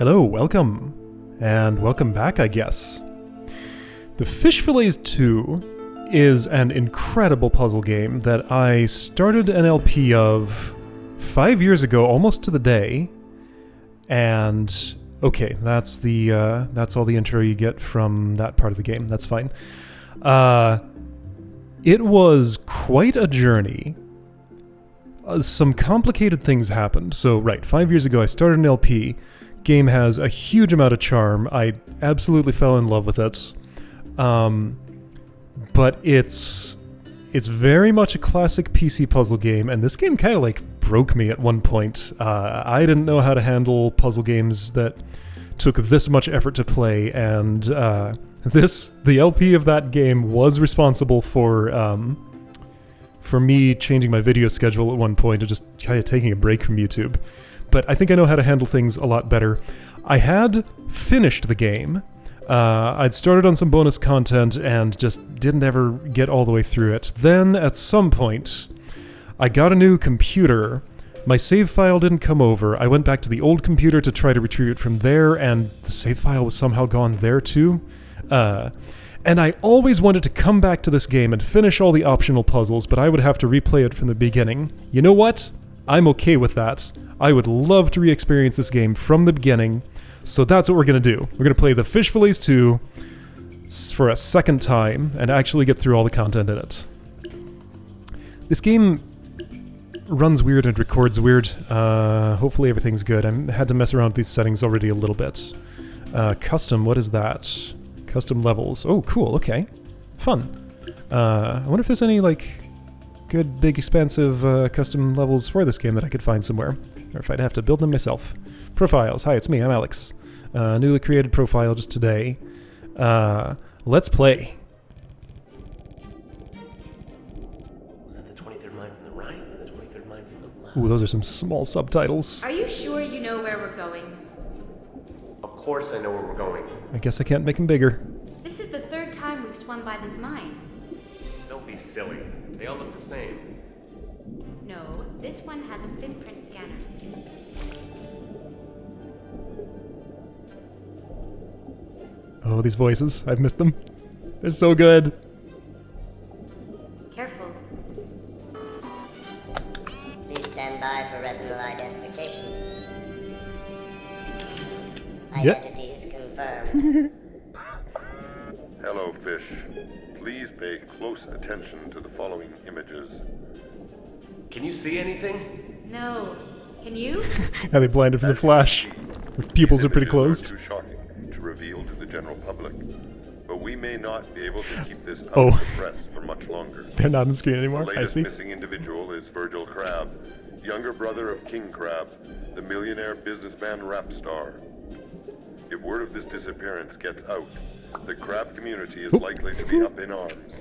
Hello, welcome. And welcome back, I guess. The Fish Fillets II is an incredible puzzle game that I started an LP of 5 years ago, almost to the day. And okay, that's all the intro you get from that part of the game. That's fine. It was quite a journey. Some complicated things happened. So, right, 5 years ago I started an LP. Game has a huge amount of charm. I absolutely fell in love with it. But it's very much a classic PC puzzle game, and this game kind of like broke me at one point. I didn't know how to handle puzzle games that took this much effort to play, and the LP of that game was responsible for me changing my video schedule at one point and just kind of taking a break from YouTube. But I think I know how to handle things a lot better. I had finished the game. I'd started on some bonus content and just didn't ever get all the way through it. Then, at some point, I got a new computer. My save file didn't come over. I went back to the old computer to try to retrieve it from there, and the save file was somehow gone there too. And I always wanted to come back to this game and finish all the optional puzzles, but I would have to replay it from the beginning. You know what? I'm okay with that. I would love to re-experience this game from the beginning, so that's what we're going to do. We're going to play the Fish Fillets II for a second time and actually get through all the content in it. This game runs weird and records weird. Hopefully everything's good. I had to mess around with these settings already a little bit. Custom, what is that? Custom levels. Oh, cool, okay. Fun. I wonder if there's any, good, big, expansive custom levels for this game that I could find somewhere. Or if I'd have to build them myself. Profiles. Hi, it's me. I'm Alex. Newly created profile just today. Let's play. Was that the 23rd mine from the right or the 23rd mine from the left? Ooh, those are some small subtitles. Are you sure you know where we're going? Of course I know where we're going. I guess I can't make them bigger. This is the third time we've swung by this mine. Don't be silly. They all look the same. No, this one has a finprint scanner. Oh, these voices. I've missed them. They're so good. Careful. Please stand by for retinal identification. Yep. Identities confirmed. Hello, Fish. Please pay close attention to the following images. Can you see anything? No. Can you? Yeah, they blinded from the flash. Their pupils are pretty closed. Too shocking to reveal to the general public, but we may not be able to keep this out Oh. of the press for much longer. They're not on the screen The anymore. I latest see. missing individual is Virgil Crab, younger brother of King Crab, the millionaire businessman rap star. If word of this disappearance gets out, the crab community is likely to be up in arms,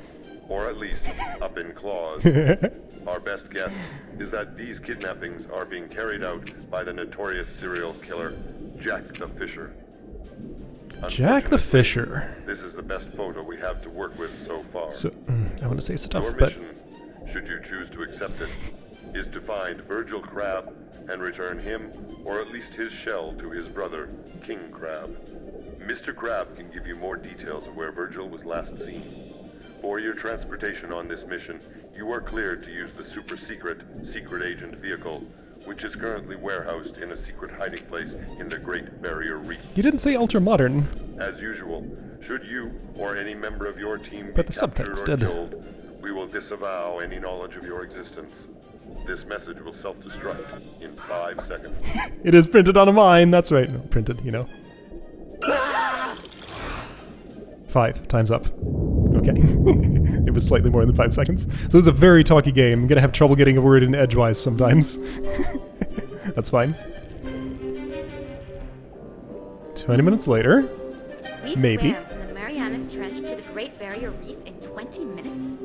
or at least up in claws. Our best guess is that these kidnappings are being carried out by the notorious serial killer, Jack the Fisher. Jack the Unfortunately, Fisher. this is the best photo we have to work with so far. So, I want to say stuff, Your but mission, should you choose to accept it, is to find Virgil Crab and return him, or at least his shell, to his brother, King Crab. Mr. Crab can give you more details of where Virgil was last seen. For your transportation on this mission, you are cleared to use the secret agent vehicle, which is currently warehoused in a secret hiding place in the Great Barrier Reef. you didn't say ultra modern. As usual, should you or any member of your team be But the captured subtext or did. killed, we will disavow any knowledge of your existence. This message will self-destruct in 5 seconds. It is printed on a mine. That's right. No, printed, you know. 5. Time's up. Okay. It was slightly more than 5 seconds. So this is a very talky game. I'm going to have trouble getting a word in edgewise sometimes. That's fine. 20 minutes later. We Maybe. swam from the Marianas Trench to the Great Barrier Reef in 20 minutes.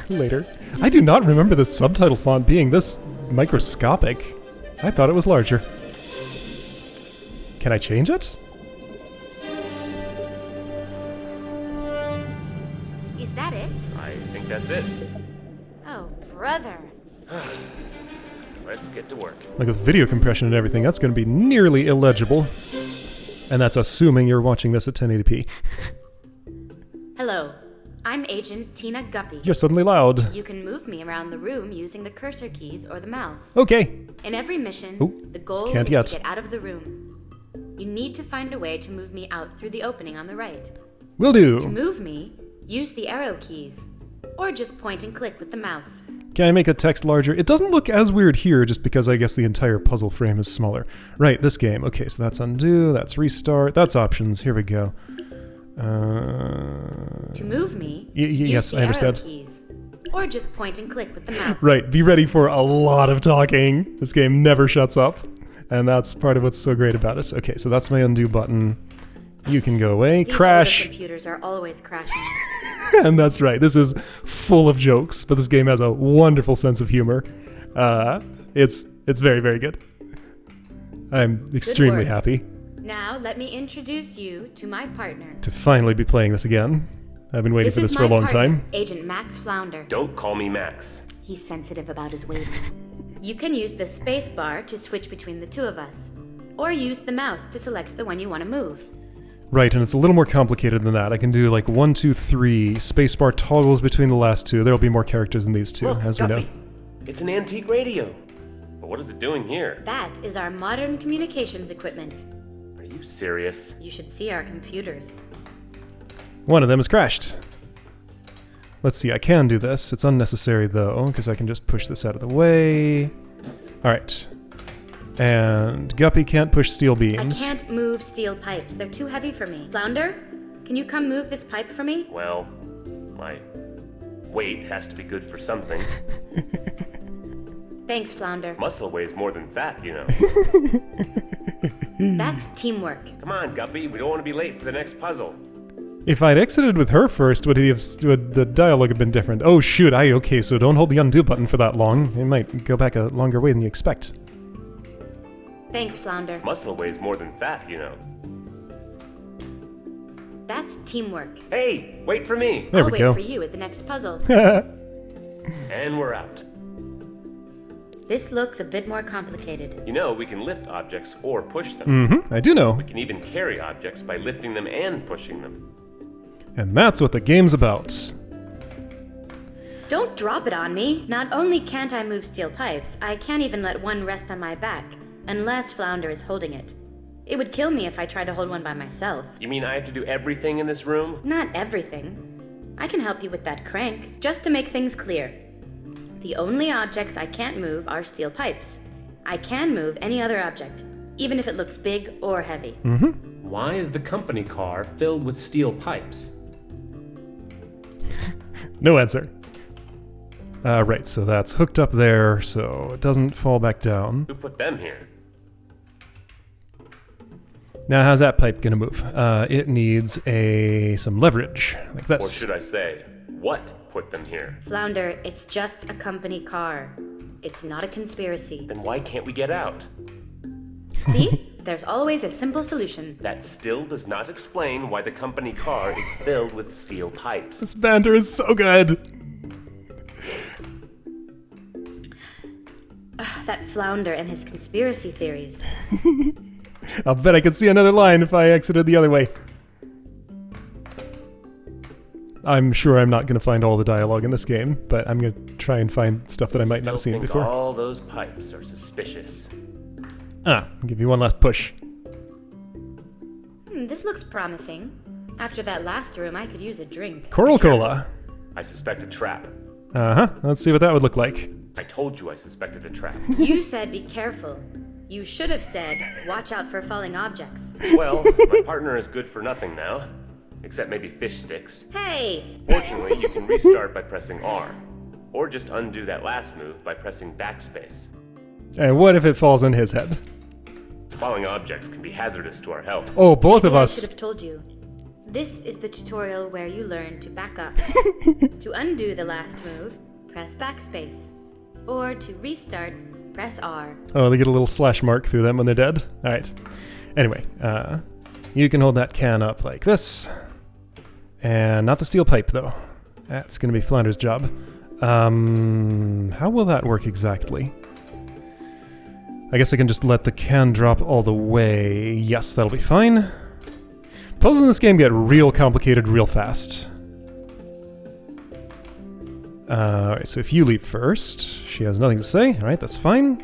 Later. I do not remember the subtitle font being this microscopic. I thought it was larger. Can I change it? Is that it? I think that's it. Oh, brother. let's get to work. Like with video compression and everything, that's going to be nearly illegible. And that's assuming you're watching this at 1080p. Hello, I'm Agent Tina Guppy. You're suddenly loud. You can move me around the room using the cursor keys or the mouse. Okay. In every mission, Ooh, the goal can't is yet. to get out of the room. You need to find a way to move me out through the opening on the right. Will To do. move me, use the arrow keys, or just point and click with the mouse. Can I make the text larger? It doesn't look as weird here just because I guess the entire puzzle frame is smaller. Right, this game. Okay, so that's undo, that's restart, that's options. Here we go. To move me, use yes, the I understand. arrow keys, or just point and click with the mouse. Right, be ready for a lot of talking. This game never shuts up, and that's part of what's so great about it. Okay, so that's my undo button. You can go away. These Crash. older computers are always crashing. And that's right, this is full of jokes, but this game has a wonderful sense of humor. It's very, very good. I'm extremely work. happy Now, let me introduce you to my partner. to finally be playing this again. I've been waiting This for is this for a my long partner, time. Agent Max Flounder. Don't call me Max. He's sensitive about his weight. You can use the space bar to switch between the two of us, or use the mouse to select the one you want to move. Right, and it's a little more complicated than that. I can do like 1, 2, 3, spacebar toggles between the last two. There'll be more characters than these two, Look, as we know. Guppy. It's an antique radio. But what is it doing here? That is our modern communications equipment. Are you serious? You should see our computers. One of them has crashed. Let's see, I can do this. It's unnecessary though, because I can just push this out of the way. Alright. And Guppy can't push steel beams. I can't move steel pipes. They're too heavy for me. Flounder, can you come move this pipe for me? Well, my weight has to be good for something. Thanks, Flounder. Muscle weighs more than fat, you know. That's teamwork. Come on, Guppy. We don't want to be late for the next puzzle. If I'd exited with her first, would the dialogue have been different? Oh shoot, okay, so don't hold the undo button for that long. It might go back a longer way than you expect. Thanks, Flounder. Muscle weighs more than fat, you know. That's teamwork. Hey, wait for me. There I'll we wait go. for you at the next puzzle. And we're out. This looks a bit more complicated. You know, we can lift objects or push them. Mm-hmm, I do know. We can even carry objects by lifting them and pushing them. And that's what the game's about. Don't drop it on me. Not only can't I move steel pipes, I can't even let one rest on my back, unless Flounder is holding it. It would kill me if I tried to hold one by myself. You mean I have to do everything in this room? Not everything. I can help you with that crank, just to make things clear. The only objects I can't move are steel pipes. I can move any other object, even if it looks big or heavy. Why is the company car filled with steel pipes? No answer. Right, so that's hooked up there, so it doesn't fall back down. Who put them here? Now, how's that pipe gonna move? It needs some leverage, like Or this. should I say, what put them here? Flounder, it's just a company car. It's not a conspiracy. Then why can't we get out? See? There's always a simple solution. That still does not explain why the company car is filled with steel pipes. This banter is so good. That Flounder and his conspiracy theories. I'll bet I could see another line if I exited the other way. I'm sure I'm not going to find all the dialogue in this game, but I'm going to try and find stuff that I might not have Still seen think before. all those pipes are suspicious. I'll give you one last push. This looks promising. After that last room, I could use a drink. Coral Cola. I suspect a trap. Uh-huh. Let's see what that would look like. I told you I suspected a trap. You said be careful. You should have said, watch out for falling objects. Well, my partner is good for nothing now. Except maybe fish sticks. Hey! Fortunately, you can restart by pressing R. Or just undo that last move by pressing backspace. And what if it falls on his head? Falling objects can be hazardous to our health. Oh, both of Maybe I us. should have told you. This is the tutorial where you learn to back up. To undo the last move, press backspace. Or to restart, press R. Oh, they get a little slash mark through them when they're dead? Alright. Anyway, you can hold that can up like this. And not the steel pipe, though. That's going to be Flounder's job. How will that work exactly? I guess I can just let the can drop all the way. Yes, that'll be fine. Puzzles in this game get real complicated real fast. Alright, so if you leave first, she has nothing to say. Alright, that's fine.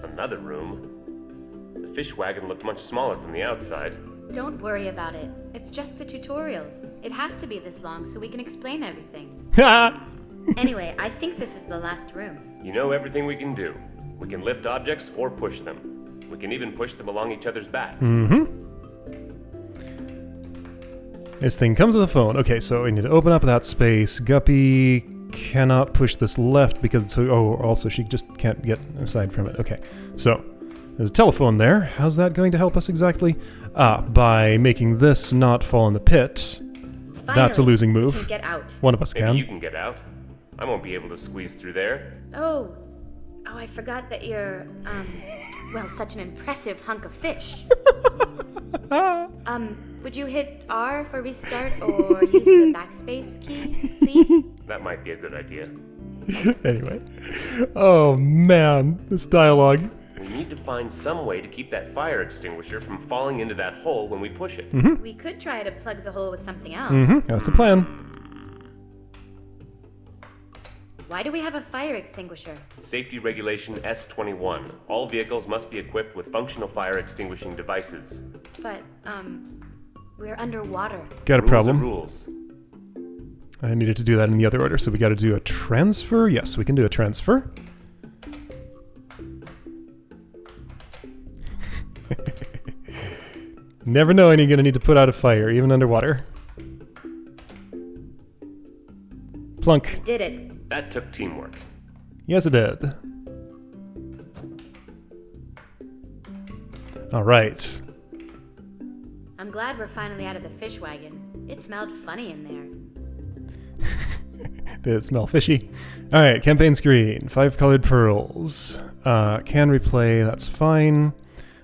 Another room? The Fischwagen looked much smaller from the outside. Don't worry about it. It's just a tutorial. It has to be this long so we can explain everything. Ha! Anyway, I think this is the last room. You know everything we can do. We can lift objects or push them. We can even push them along each other's backs. This thing comes with a phone. Okay, so we need to open up that space. Guppy cannot push this left because it's... Oh, also she just can't get aside from it. Okay, so there's a telephone there. How's that going to help us exactly? By making this not fall in the pit. Finally, that's a losing we move. can get out. One of us Maybe can. you can get out. I won't be able to squeeze through there. Oh, I forgot that you're, well, such an impressive hunk of fish. Would you hit R for restart or use the backspace key, please? That might be a good idea. Anyway. Oh, man. This dialogue. We need to find some way to keep that fire extinguisher from falling into that hole when we push it. We could try to plug the hole with something else. That's the plan. Why do we have a fire extinguisher? Safety Regulation S21. All vehicles must be equipped with functional fire extinguishing devices. But, we're underwater. Got a problem. Rules. I needed to do that in the other order, so we got to do a transfer. Yes, we can do a transfer. Never know when you're going to need to put out a fire, even underwater. Plunk. Did it. That took teamwork. Yes, it did. All right. I'm glad we're finally out of the Fischwagen. It smelled funny in there. Did it smell fishy? All right, campaign screen. 5 colored pearls. Can replay, that's fine.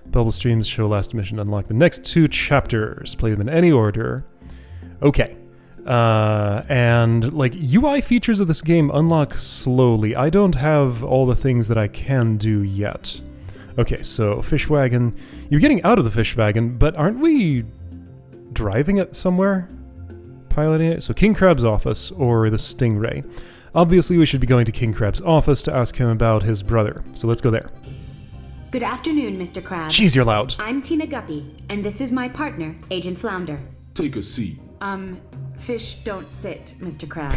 Bubble streams show last mission. Unlock the next 2 chapters. Play them in any order. Okay. And like UI features of this game unlock slowly. I don't have all the things that I can do yet. Okay, so Fischwagen. You're getting out of the Fischwagen, but aren't we driving it somewhere? Piloting it? So King Crab's office or the Stingray. Obviously, we should be going to King Crab's office to ask him about his brother. So let's go there. Good afternoon, Mr. Crab. Jeez, you're loud. I'm Tina Guppy, and this is my partner, Agent Flounder. Take a seat. Fish don't sit, Mr. Crab.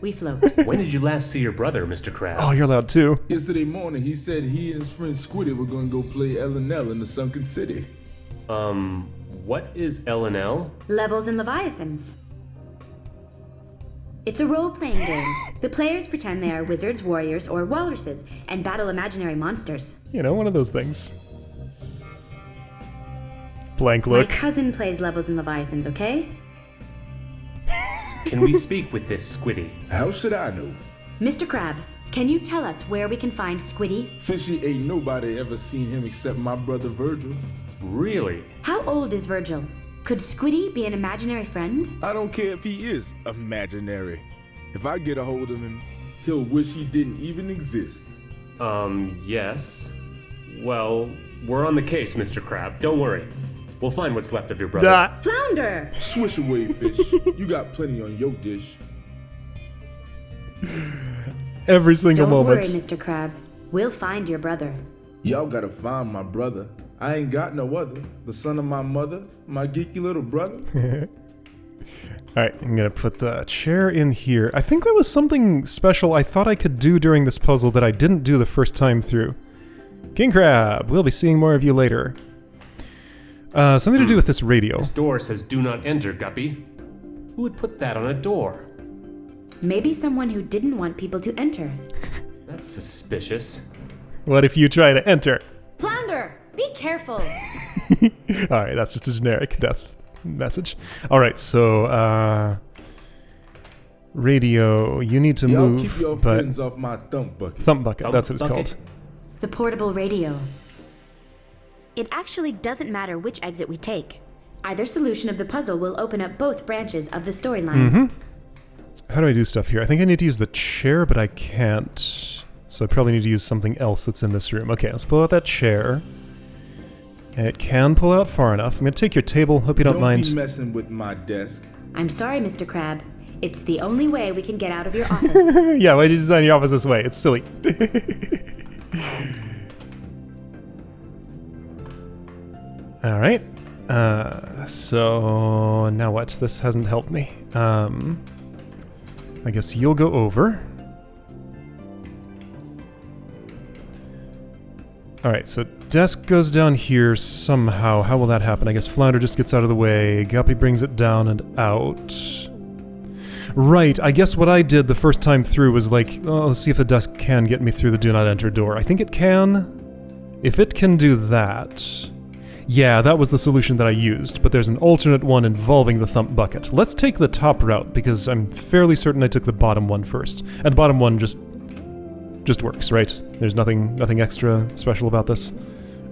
We float. When did you last see your brother, Mr. Crab? Oh, you're loud too. Yesterday morning, he said he and his friend Squiddy were going to go play L&L in the Sunken City. What is L&L? Levels and Leviathans. It's a role-playing game. The players pretend they are wizards, warriors, or walruses, and battle imaginary monsters. You know, one of those things. Blank look. My cousin plays Levels and Leviathans, okay? Can we speak with this Squiddy? How should I know? Mr. Crab, can you tell us where we can find Squiddy? Fishy ain't nobody ever seen him except my brother Virgil. Really? How old is Virgil? Could Squiddy be an imaginary friend? I don't care if he is imaginary. If I get a hold of him, he'll wish he didn't even exist. Yes. Well, we're on the case, Mr. Crab. Don't worry. We'll find what's left of your brother. Flounder! Swish away, Fish. You got plenty on your dish. Every single Don't worry, moment. Mr. Crab. We'll find your brother. Y'all gotta find my brother. I ain't got no other. The son of my mother, my geeky little brother. Alright, I'm gonna put the chair in here. I think there was something special I thought I could do during this puzzle that I didn't do the first time through. King Crab, we'll be seeing more of you later. Something to do with this radio. This door says do not enter, Guppy. Who would put that on a door? Maybe someone who didn't want people to enter. That's suspicious. What if you try to enter? Flounder! Be careful! Alright, that's just a generic death message. Alright, so, radio, you need to Y'all move, keep your but... fins off my thump bucket. Thump bucket, Thump that's what it's bucket? called. The portable radio. It actually doesn't matter which exit we take. Either solution of the puzzle will open up both branches of the storyline. How do I do stuff here? I think I need to use the chair, but I can't. So I probably need to use something else that's in this room. Okay, let's pull out that chair. And it can pull out far enough. I'm gonna take your table, hope you don't mind. Don't be messing with my desk. I'm sorry, Mr. Crab. It's the only way we can get out of your office. Yeah, why did you design your office this way? It's silly. Alright. So now what? This hasn't helped me. I guess you'll go over. Alright, so desk goes down here somehow. How will that happen? I guess Flounder just gets out of the way. Guppy brings it down and out. Right, I guess what I did the first time through was like, oh, let's see if the desk can get me through the do not enter door. I think it can. If it can do that... Yeah, that was the solution that I used, but there's an alternate one involving the thump bucket. Let's take the top route, because I'm fairly certain I took the bottom one first. And the bottom one just works, right? There's nothing extra special about this.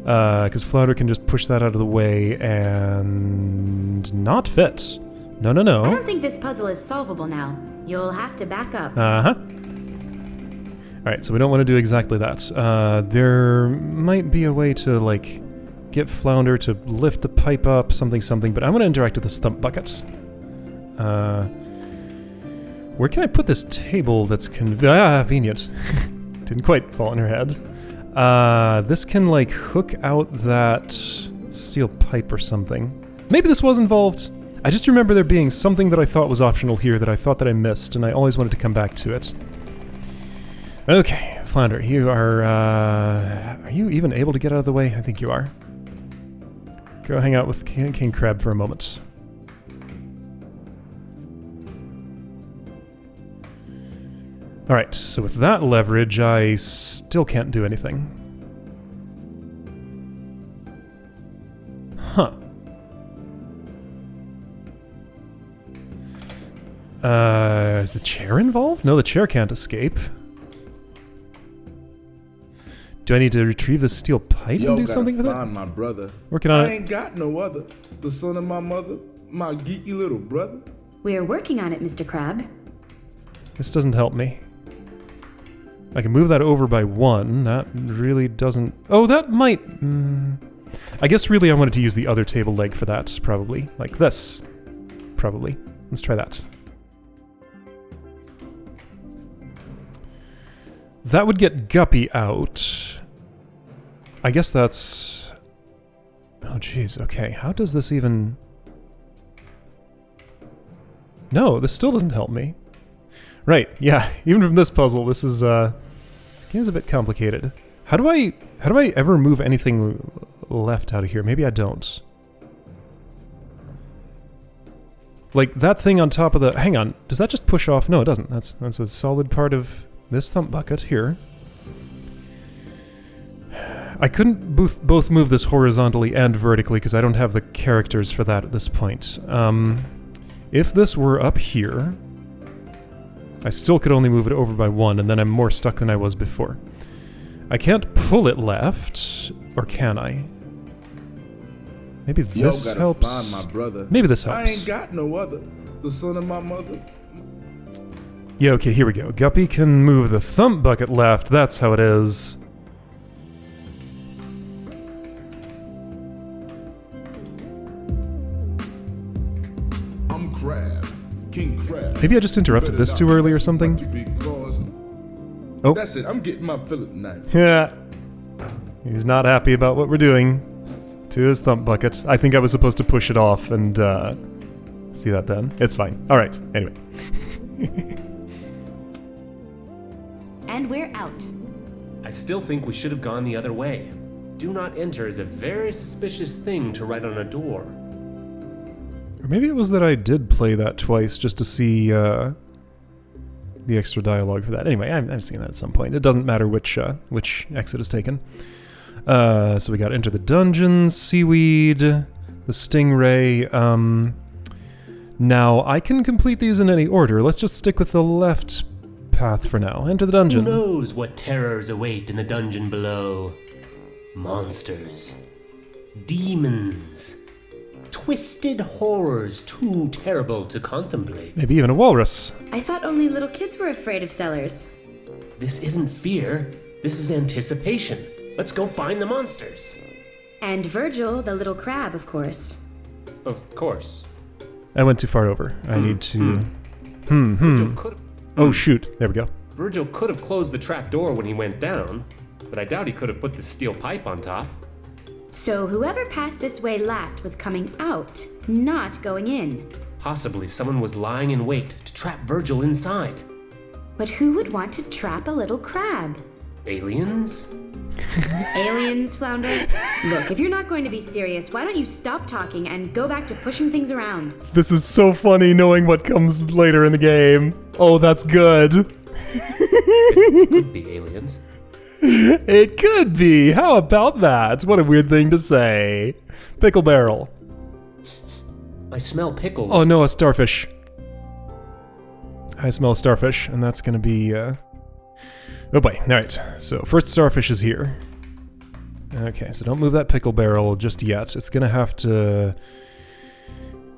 Because Flounder can just push that out of the way and... not fit. No. I don't think this puzzle is solvable now. You'll have to back up. Uh-huh. Alright, so we don't want to do exactly that. There might be a way to, like, get Flounder to lift the pipe up, something, but I want to interact with this thump bucket. Where can I put this table that's convenient? Didn't quite fall on her head. This can, like, hook out that steel pipe or something. Maybe this was involved. I just remember there being something that I thought was optional here that I thought that I missed, and I always wanted to come back to it. Okay, Flounder, you are you even able to get out of the way? I think you are. Go hang out with King Crab for a moment. Alright, so with that leverage, I still can't do anything. Huh. Is the chair involved? No, the chair can't escape. Do I need to retrieve this steel pipe and do something with it? Find my brother. Working on it. I ain't got no other. The son of my mother, my geeky little brother. We're working on it, Mr. Crab. This doesn't help me. I can move that over by 1. That really doesn't... Oh, that might... I guess really I wanted to use the other table leg for that, probably. Like this. Probably. Let's try that. That would get Guppy out. I guess that's... Oh, jeez. Okay, how does this even... No, this still doesn't help me. Right, yeah. Even from this puzzle, this is, this game's a bit complicated. How do I ever move anything left out of here? Maybe I don't. Like, that thing on top of the... Hang on, does that just push off? No, it doesn't. That's a solid part of... this thump bucket here. I couldn't both move this horizontally and vertically because I don't have the characters for that at this point. If this were up here, I still could only move it over by 1, and then I'm more stuck than I was before. I can't pull it left, or can I? Maybe this helps. Find my brother. Maybe this helps. I ain't got no other. The son of my mother. Yeah, okay, here we go. Guppy can move the thump bucket left. That's how it is. I'm Crab. King Crab. Maybe I just interrupted this too early or something. Oh. That's it. I'm getting my fillet knife. Yeah. He's not happy about what we're doing to his thump bucket. I think I was supposed to push it off and, see that then. It's fine. Alright, anyway. And we're out. I still think we should have gone the other way. Do not enter is a very suspicious thing to write on a door. Or maybe it was that I did play that twice just to see the extra dialogue for that. Anyway, I've seen that at some point. It doesn't matter which exit is taken. So we got Enter the Dungeon, Seaweed, the Stingray. Now, I can complete these in any order. Let's just stick with the left path for now. Enter the dungeon. Who knows what terrors await in the dungeon below? Monsters. Demons. Twisted horrors too terrible to contemplate. Maybe even a walrus. I thought only little kids were afraid of Cellars. This isn't fear. This is anticipation. Let's go find the monsters. And Virgil, the little crab, of course. Of course. I went too far over. I need to... Virgil could Oh, shoot. There we go. Virgil could have closed the trap door when he went down, but I doubt he could have put the steel pipe on top. So whoever passed this way last was coming out, not going in. Possibly someone was lying in wait to trap Virgil inside. But who would want to trap a little crab? Aliens? Aliens, Flounder? Look, if you're not going to be serious, why don't you stop talking and go back to pushing things around? This is so funny knowing what comes later in the game. Oh, that's good. It could be aliens. It could be. How about that? What a weird thing to say. Pickle Barrel. I smell pickles. Oh no, a starfish. I smell a starfish, and that's gonna be, Oh boy, alright. So, first starfish is here. Okay, so don't move that pickle barrel just yet. It's gonna have to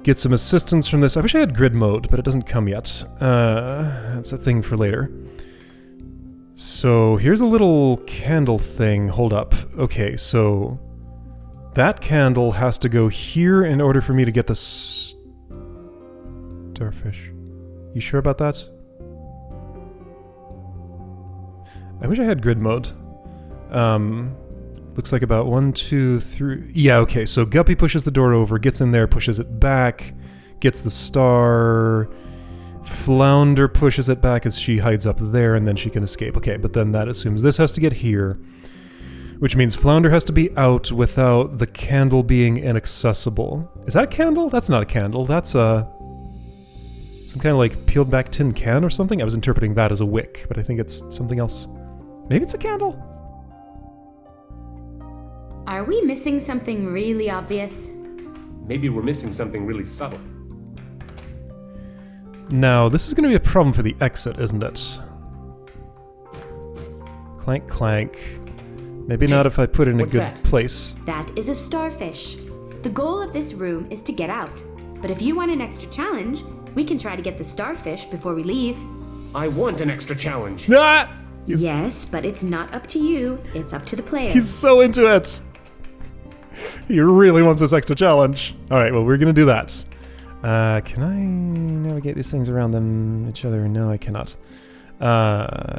get some assistance from this. I wish I had grid mode, but it doesn't come yet. That's a thing for later. So, here's a little candle thing. Hold up. Okay, so... that candle has to go here in order for me to get the starfish. You sure about that? I wish I had grid mode. Looks like about 1, 2, 3... yeah, okay, so Guppy pushes the door over, gets in there, pushes it back, gets the star... Flounder pushes it back as she hides up there, and then she can escape. Okay, but then that assumes this has to get here, which means Flounder has to be out without the candle being inaccessible. Is that a candle? That's not a candle. That's a... some kind of like peeled back tin can or something? I was interpreting that as a wick, but I think it's something else. Maybe it's a candle? Are we missing something really obvious? Maybe we're missing something really subtle. Now, this is going to be a problem for the exit, isn't it? Clank, clank. Maybe not if I put it in a good place. That is a starfish. The goal of this room is to get out. But if you want an extra challenge, we can try to get the starfish before we leave. I want an extra challenge. Ah! Yes, but it's not up to you. It's up to the player. He's so into it! He really wants this extra challenge. Alright, well, we're going to do that. Can I navigate these things around them, each other? No, I cannot.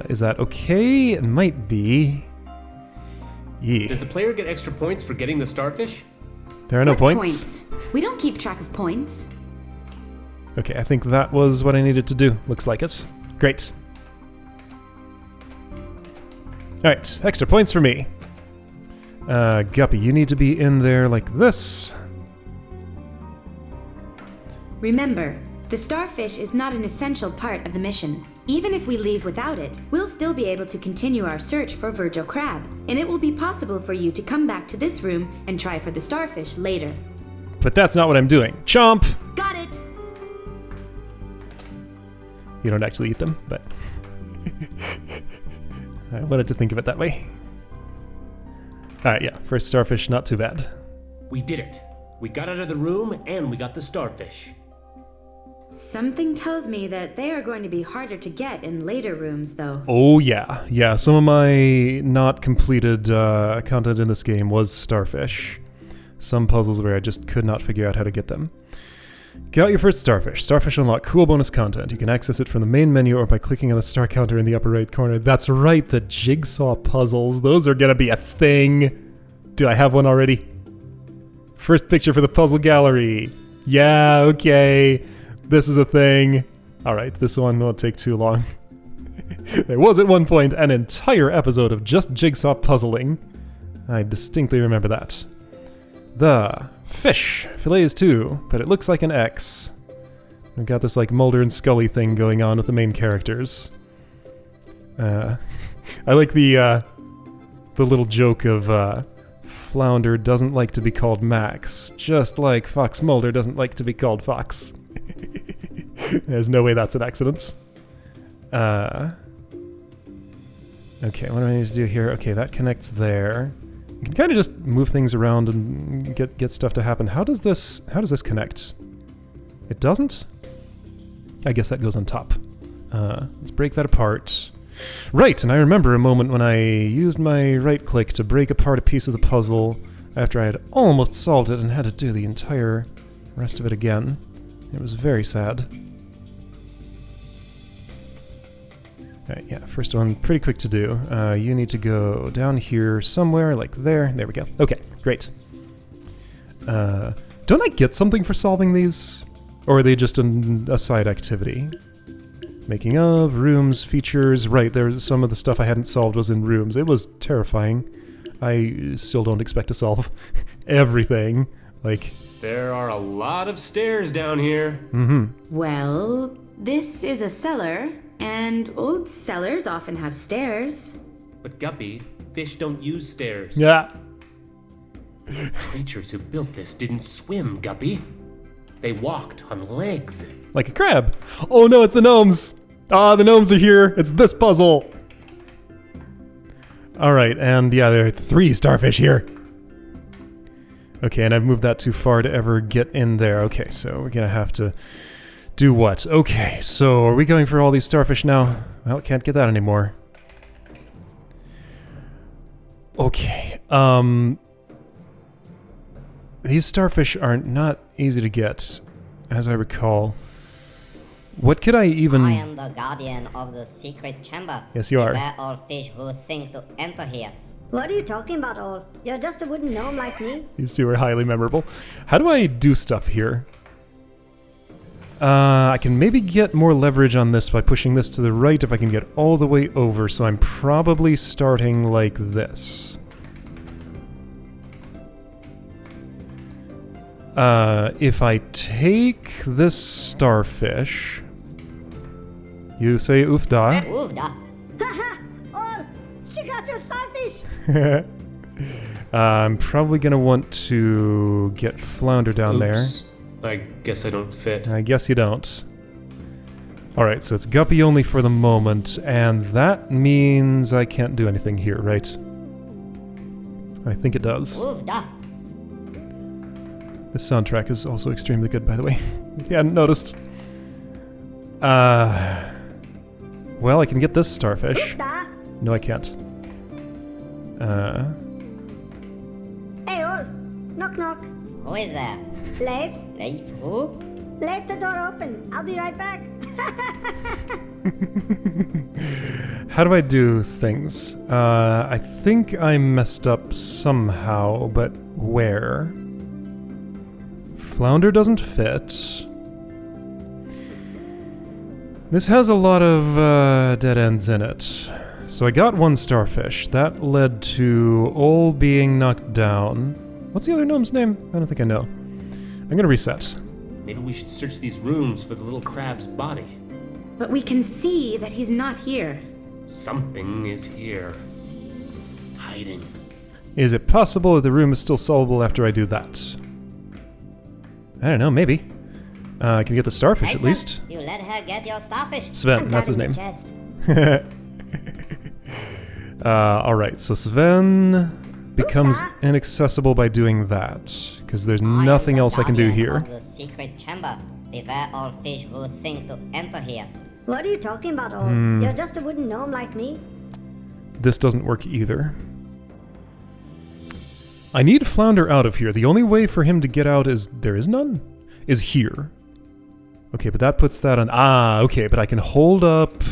Is that okay? It might be. Yeah. Does the player get extra points for getting the starfish? There are no What points. We don't keep track of points. Okay, I think that was what I needed to do. Looks like it. Great. Alright, extra points for me. Guppy, you need to be in there like this. Remember, the starfish is not an essential part of the mission. Even if we leave without it, we'll still be able to continue our search for Virgil Crab, and it will be possible for you to come back to this room and try for the starfish later. But that's not what I'm doing. Chomp! Got it! You don't actually eat them, but... I wanted to think of it that way. Alright, yeah. First starfish, not too bad. We did it. We got out of the room and we got the starfish. Something tells me that they are going to be harder to get in later rooms, though. Oh, yeah. Yeah, some of my not completed content in this game was starfish. Some puzzles where I just could not figure out how to get them. Get out your first starfish. Starfish unlock cool bonus content. You can access it from the main menu or by clicking on the star counter in the upper right corner. That's right, the Jigsaw puzzles. Those are gonna be a thing. Do I have one already? First picture for the puzzle gallery. Yeah, okay. This is a thing. Alright, this one won't take too long. There was at one point an entire episode of just Jigsaw puzzling. I distinctly remember that. The Fish Fillets II, but it looks like an X. We've got this like Mulder and Scully thing going on with the main characters. I like the little joke of Flounder doesn't like to be called Max, just like Fox Mulder doesn't like to be called Fox. There's no way that's an accident. Okay, what do I need to do here? Okay, that connects there. You can kind of just move things around and get stuff to happen. How does this connect? It doesn't? I guess that goes on top. Let's break that apart. Right, and I remember a moment when I used my right click to break apart a piece of the puzzle after I had almost solved it and had to do the entire rest of it again. It was very sad. Alright, yeah, first one, pretty quick to do. You need to go down here somewhere, like there. There we go. Okay, great. Don't I get something for solving these? Or are they just a side activity? Making of, rooms, features. Right, there's some of the stuff I hadn't solved was in rooms. It was terrifying. I still don't expect to solve everything. Like... There are a lot of stairs down here. Mm-hmm. Well, this is a cellar, and old cellars often have stairs. But Guppy, fish don't use stairs. Yeah. Creatures who built this didn't swim, Guppy. They walked on legs. Like a crab. Oh no, it's the gnomes! Ah, the gnomes are here! It's this puzzle! Alright, and yeah, there are 3 starfish here. Okay, and I've moved that too far to ever get in there. Okay, so we're gonna have to do what? Okay, so are we going for all these starfish now? Well, can't get that anymore. Okay, these starfish are not easy to get, as I recall. What could I even... I am the guardian of the secret chamber. Yes, you are. Beware all fish who think to enter here. What are you talking about, all? You're just a wooden gnome like me. These two are highly memorable. How do I do stuff here? I can maybe get more leverage on this by pushing this to the right if I can get all the way over, so I'm probably starting like this. If I take this starfish... You say oofda. Oofda. Haha! All! She got your starfish! I'm probably gonna want to get Flounder down Oops. I guess I don't fit. there. I guess you don't. Alright, so it's Guppy only for the moment, and that means I can't do anything here, right? I think it does. Oofda. The soundtrack is also extremely good, by the way, if you hadn't noticed. Well, I can get this starfish. Oofda! No, I can't. Hey, all! Knock, knock. Who is there? Leif, Leif who? leave the door open. I'll be right back. How do I do things? I think I messed up somehow, but where? Flounder doesn't fit. This has a lot of dead ends in it. So I got 1 starfish. That led to all being knocked down. What's the other gnome's name? I don't think I know. I'm gonna reset. Maybe we should search these rooms for the little crab's body. But we can see that he's not here. Something is here. Hiding. Is it possible that the room is still solvable after I do that? I don't know, maybe. I can get the starfish at Tyson, least. You let her get your starfish. Sven, that's his Grabbing name. the chest. Alright, so Sven becomes inaccessible by doing that, because there's nothing else I can do here. Of the secret chamber. Beware all fish who think to enter here. What are you talking about, all? You're just a wooden gnome like me. This doesn't work either. I need Flounder out of here. The only way for him to get out is... there is none? Is here. Okay, but that puts that on... Ah, okay, but I can hold up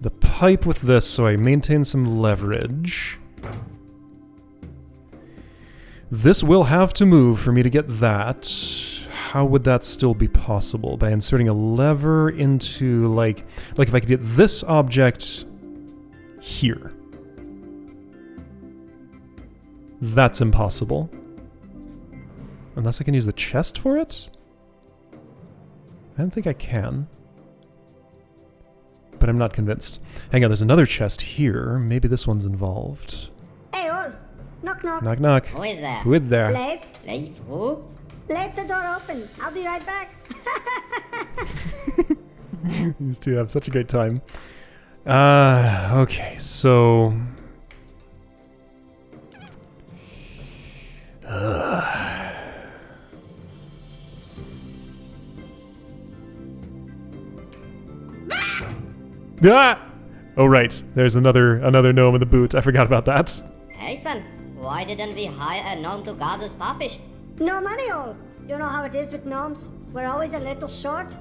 the pipe with this so I maintain some leverage. This will have to move for me to get that. How would that still be possible? By inserting a lever into, like if I could get this object here. That's impossible. Unless I can use the chest for it? I don't think I can. But I'm not convinced. Hang on, there's another chest here. Maybe this one's involved. Hey, all! Knock, knock. Knock, knock. Who is there? Who is there? Leif, Leif who? leave the door open. I'll be right back. These two have such a great time. Okay, so... Ah! Oh right, there's another gnome in the boot. I forgot about that. Hey son, why didn't we hire a gnome to guard the starfish? No money, all. You know how it is with gnomes. We're always a little short.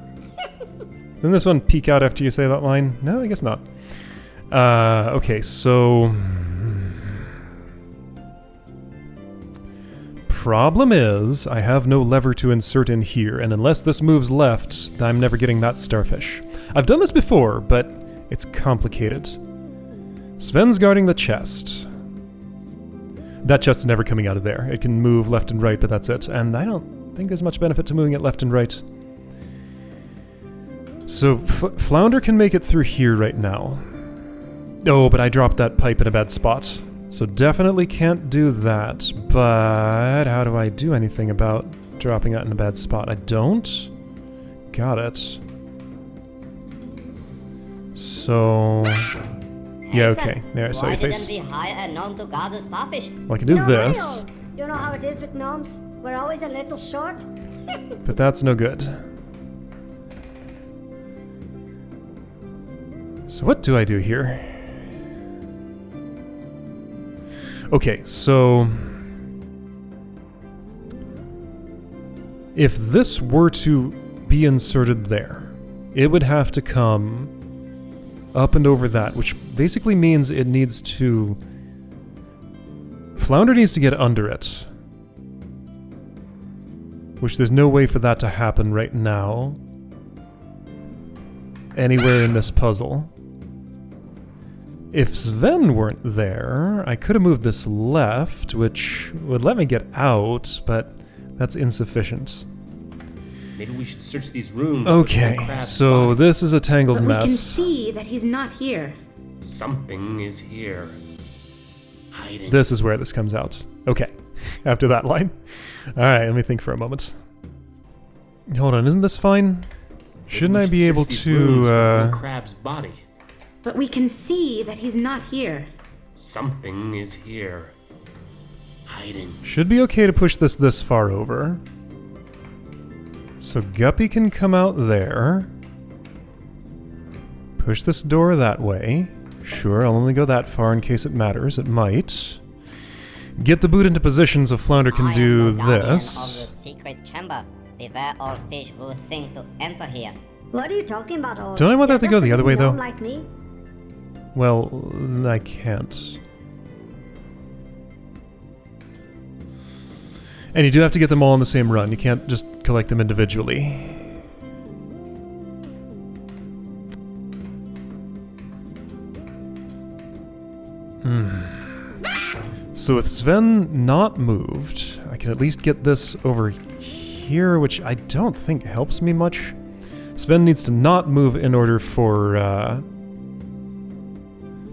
Didn't this one peek out after you say that line? No, I guess not. Okay, so... Problem is, I have no lever to insert in here, and unless this moves left, I'm never getting that starfish. I've done this before, but it's complicated. Sven's guarding the chest. That chest's never coming out of there. It can move left and right, but that's it. And I don't think there's much benefit to moving it left and right. So, Flounder can make it through here right now. Oh, but I dropped that pipe in a bad spot. So definitely can't do that. But how do I do anything about dropping that in a bad spot? I don't. Got it. So... yeah, okay. There, I saw your face. Why didn't we hire a gnome to guard the starfish? Well, I can do No this. money, all. You know how it is with gnomes. We're always a little short. But that's no good. So what do I do here? Okay, so... if this were to be inserted there, it would have to come up and over that, which basically means it needs to... Flounder needs to get under it. Which there's no way for that to happen right now. Anywhere in this puzzle. If Sven weren't there, I could have moved this left, which would let me get out, but that's insufficient. Maybe we should search these rooms. Okay, so this is a tangled But mess. we can see that he's not here. Something is here. Hiding. This is where this comes out. Okay, after that line. Alright, let me think for a moment. Hold on, isn't this fine? Shouldn't I be able to, Crab's body. But we can see that he's not here. Something is here. Hiding. should be okay to push this far over. So Guppy can come out there. Push this door that way. Sure, I'll only go that far in case it matters. It might. Get the boot into position so Flounder can do I am the guardian this. of the secret chamber. Beware all fish who think to enter here. What are you talking about, all? Don't I want that to You're go just the a other way, gnome though? like me. Well, I can't. And you do have to get them all in the same run. You can't just collect them individually. So with Sven not moved, I can at least get this over here, which I don't think helps me much. Sven needs to not move in order for...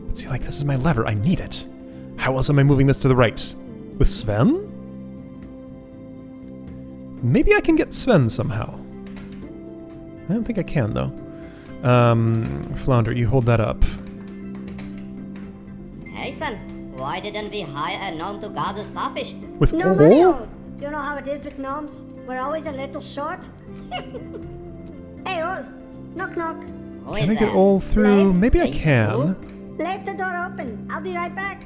But see, like, this is my lever. I need it. How else am I moving this to the right? With Sven? Maybe I can get Sven somehow. I don't think I can, though. Flounder, you hold that up. Hey son, why didn't we hire a gnome to guard the starfish? With No all? money, all. You know how it is with gnomes. We're always a little short. Hey, all. Knock, knock. Who Can is I get there? all through? Leif? Maybe I Leif? can. Leave the door open. I'll be right back.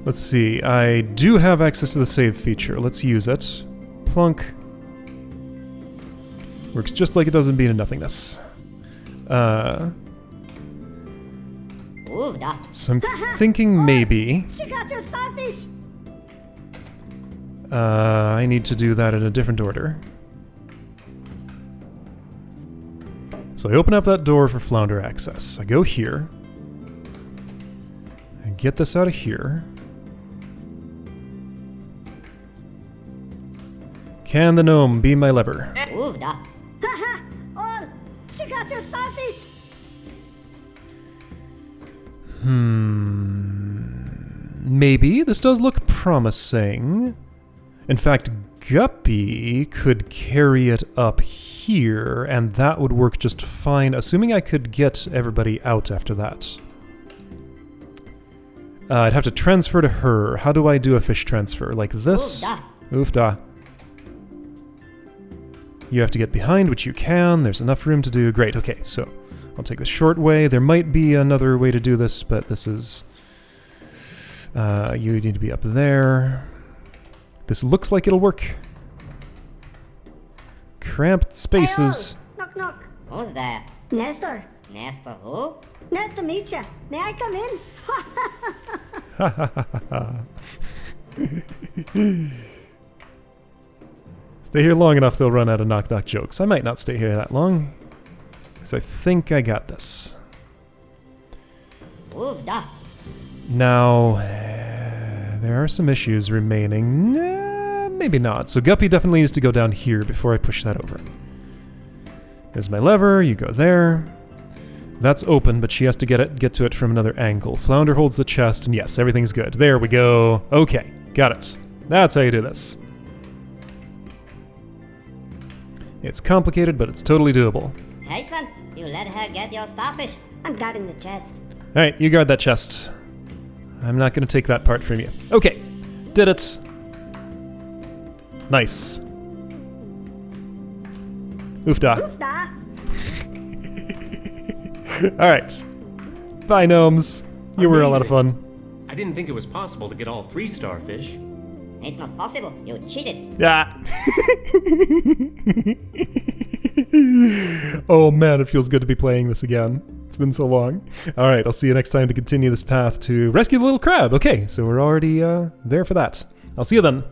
Let's see. I do have access to the save feature. Let's use it. Plunk. Works just like it does in Being in Nothingness. Oofda. So I'm thinking maybe She got your starfish. I need to do that in a different order. So I open up that door for Flounder access. I go here. And get this out of here. Can the gnome be my lever? Oofda. Haha, all. She got your starfish. Maybe. This does look promising. In fact, Guppy could carry it up here, and that would work just fine, assuming I could get everybody out after that. I'd have to transfer to her. How do I do a fish transfer? Like this? Oofda. Oofda. You have to get behind, which you can. There's enough room to do. Great, okay, so I'll take the short way. There might be another way to do this, but this is... you need to be up there. This looks like it'll work. Cramped spaces. Hey, Ol. Knock, knock. Who's there? Nestor. Nestor who? Nice to meet ya. May I come in? Stay here long enough, they'll run out of knock-knock jokes. I might not stay here that long, because I think I got this. Who's that? Now, there are some issues remaining. Maybe not. So Guppy definitely needs to go down here before I push that over. There's my lever. You go there. That's open, but she has to get to it from another angle. Flounder holds the chest, and yes, everything's good. There we go. Okay, got it. That's how you do this. It's complicated, but it's totally doable. Hey son, you let her get your starfish. I'm guarding the chest. Alright, you guard that chest. I'm not going to take that part from you. Okay, did it. Nice. Oofda. Oofda. Alright. Bye, gnomes. You were a lot of fun. I didn't think it was possible to get all 3 starfish. It's not possible. You cheated. Ah. Oh man, it feels good to be playing this again. It's been so long. Alright, I'll see you next time to continue this path to rescue the little crab. Okay, so we're already there for that. I'll see you then.